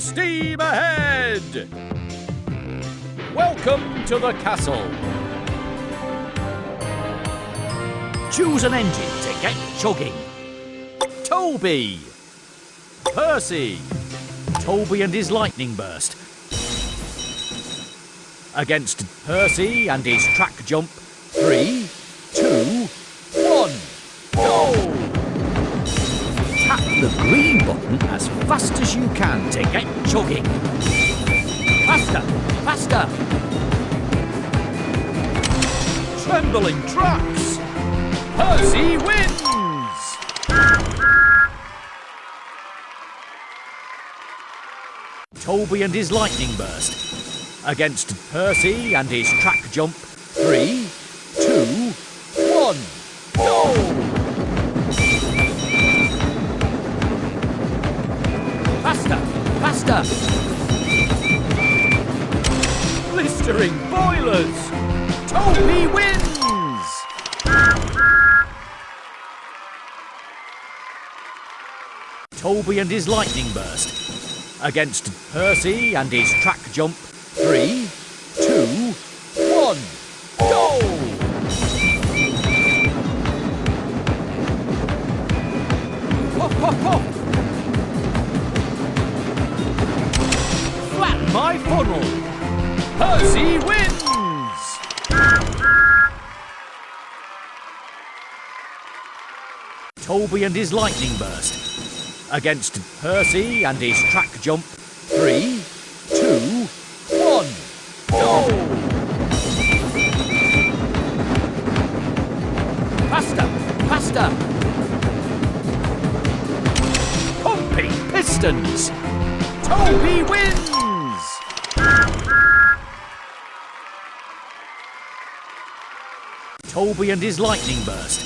steam ahead! Welcome to the castle. Choose an engine to get chugging. Toby. Percy. Toby and his lightning burst. Against Percy and his track jump. 3, 2, 1, go! Tap the green button as fast as you can to get chugging. Faster, faster! Trembling tracks! Percy wins! Toby and his lightning burst. Against Percy and his track jump. 3, 2, 1, go! Faster, faster! Blistering boilers! Toby wins! Toby and his lightning burst. Against Percy and his track jump. 3, 2, 1, go! Hop, hop, hop! Flatten my funnel! Percy wins! Toby and his lightning burst. Against Percy and his track jump. 3, 2, 1, go! Faster, faster! Pumping pistons! Toby wins! Toby and his lightning burst.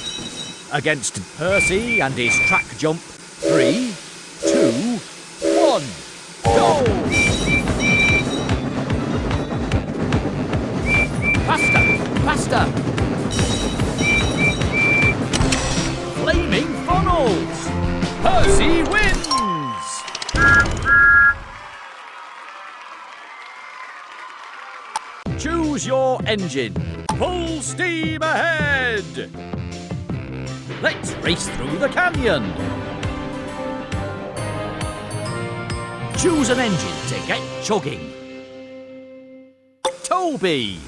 Against Percy and his track jump. 3, 2, 1, go! Faster, faster! Flaming funnels! Percy wins! Choose your engine. Full steam ahead! Let's race through the canyon. Choose an engine to get chugging. Toby.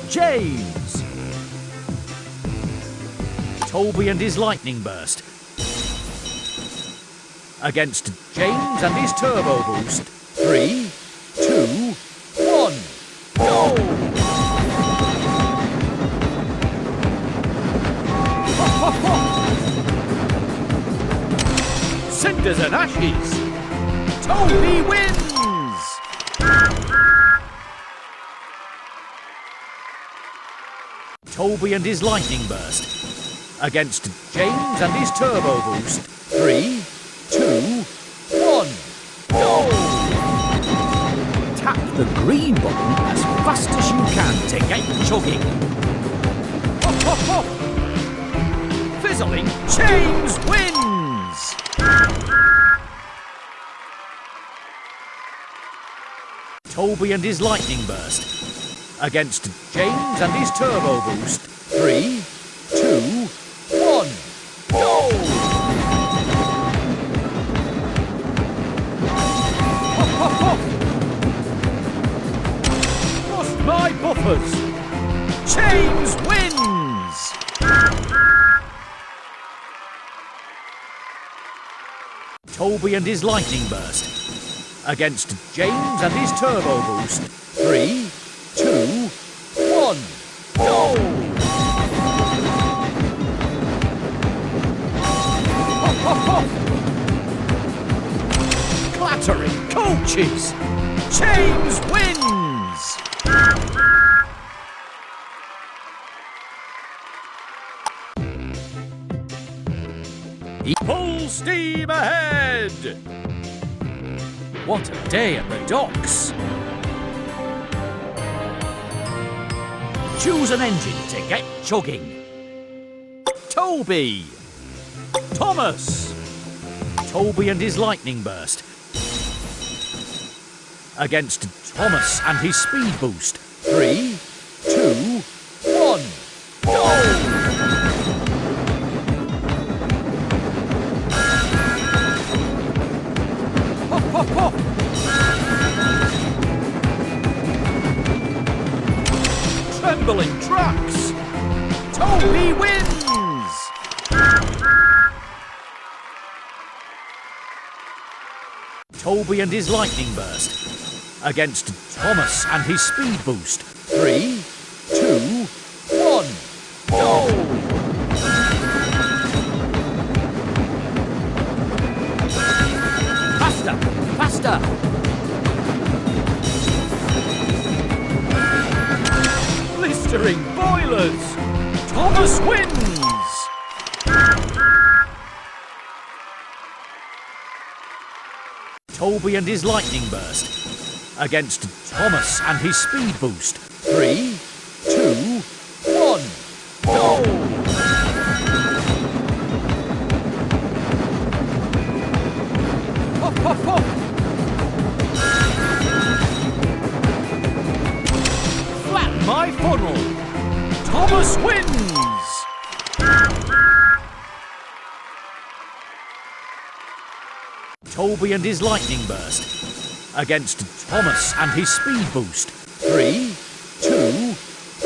James. Toby and his lightning burst. Against James and his turbo boost. 3, 2, 1, go! Hop, hop, hop! Cinders and ashes! Toby wins! Toby and his lightning burst. Against James and his turbo boost. 3, 2, 1, go! Tap the green button as fast as you can to get chugging. Hop, hop, hop! Fizzling, James wins! Toby and his lightning burst. Against James and his turbo boost. 3, 2, 1, go! Hop, hop, hop! Lost my buffers! James wins! Toby and his lightning burst. Against James and his turbo boost. 3, 2, 1, go! Hop, hop, hop! Clattering coaches! James wins! Full steam ahead! What a day at the docks! Choose an engine to get chugging. Toby. Thomas. Toby and his lightning burst. Against Thomas and his speed boost. 3, 2, 1, go! Hop, hop, hop! Trembling tracks! Toby wins! Toby and his lightning burst. Against Thomas and his speed boost. 3, 2, 1, go! Faster! Faster! Blistering boilers! Thomas wins! Toby and his lightning burst. Against Thomas and his speed boost. 3, 2, 1, go! Hop, hop, hop! Flatten my funnel! Thomas wins! Toby and his lightning burst. Against Thomas and his speed boost. 3, 2,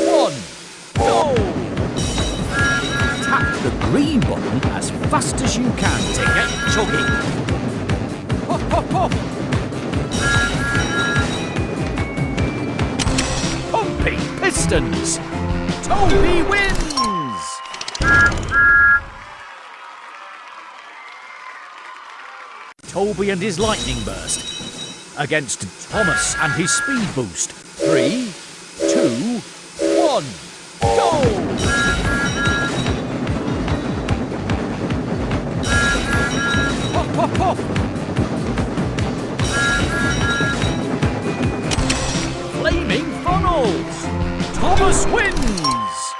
1, go! Tap the green button as fast as you can to get chugging. Hop, hop, hop! Pumping pistons! Toby wins! Toby and his lightning burst. Against Thomas and his speed boost. 3, 2, 1, go! Hop, hop, hop! Flaming funnels! Thomas wins!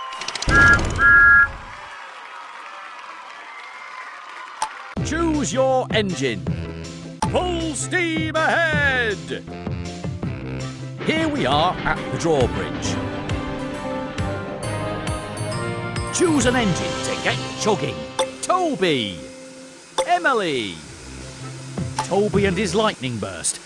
Choose your engine. Full steam ahead! Here we are at the drawbridge. Choose an engine to get chugging. Toby! Emily! Toby and his lightning burst.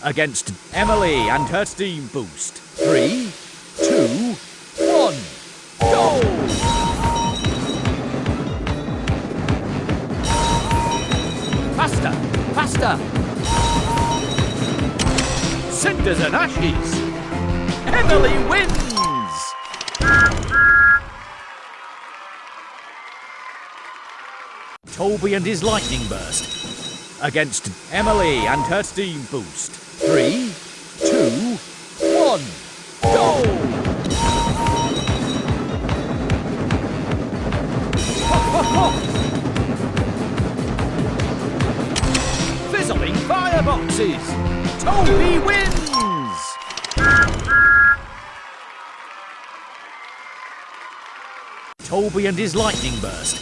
Against Emily and her steam boost. 3, 2, 1, go! Faster! Faster! Cinders and ashes! Emily wins! Toby and his lightning burst. Against Emily and her steam boost. 3, 2, 1, go! Hop, hop, hop! Fizzling fireboxes! Toby wins! Toby and his lightning burst.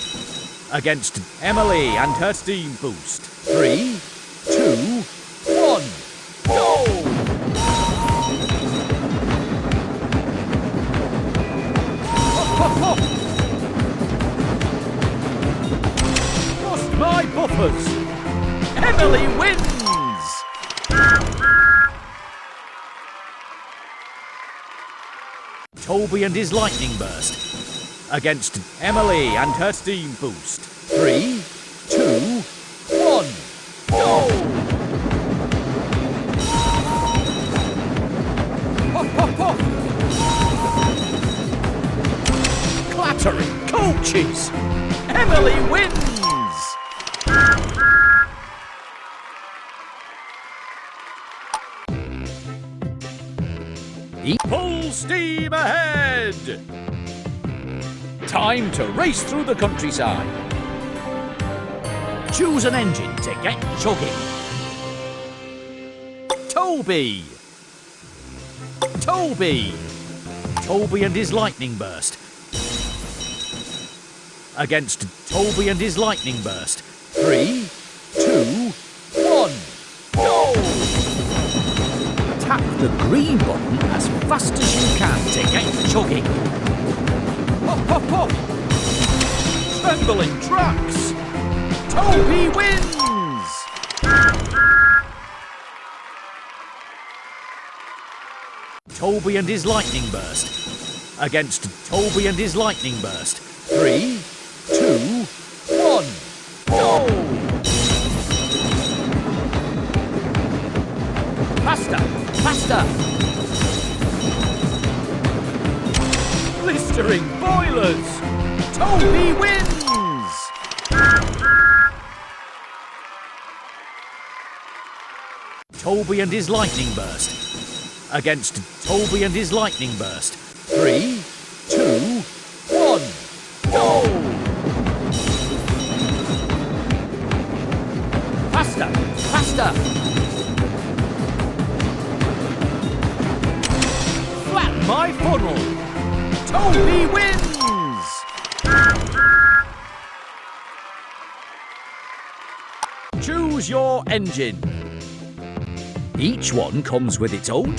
Against Emily and her steam boost. 3, 2, 1, go! Hop, hop, hop! Bust my buffers! Emily wins! Toby and his lightning burst. Against Emily and her steam boost. 3, 2, 1, go! Hop, hop, hop! Clattering coaches! Emily wins! Full steam ahead! Time to race through the countryside. Choose an engine to get chugging. Toby! Toby! Toby and his lightning burst. Against Toby and his lightning burst. 3, 2, 1, go! the green button as fast as you can to get chugging. Hop, hop, hop! Trembling tracks! Toby wins! Toby and his lightning burst. Against Toby and his lightning burst. 3, 2, 1, go! Faster! Faster! Blistering boilers! Toby wins! Toby and his lightning burst. Against Toby and his lightning burst. 3, 2, 1, go! Faster! Faster! Flatten my funnel! Toby wins! Choose your engine. Each one comes with its own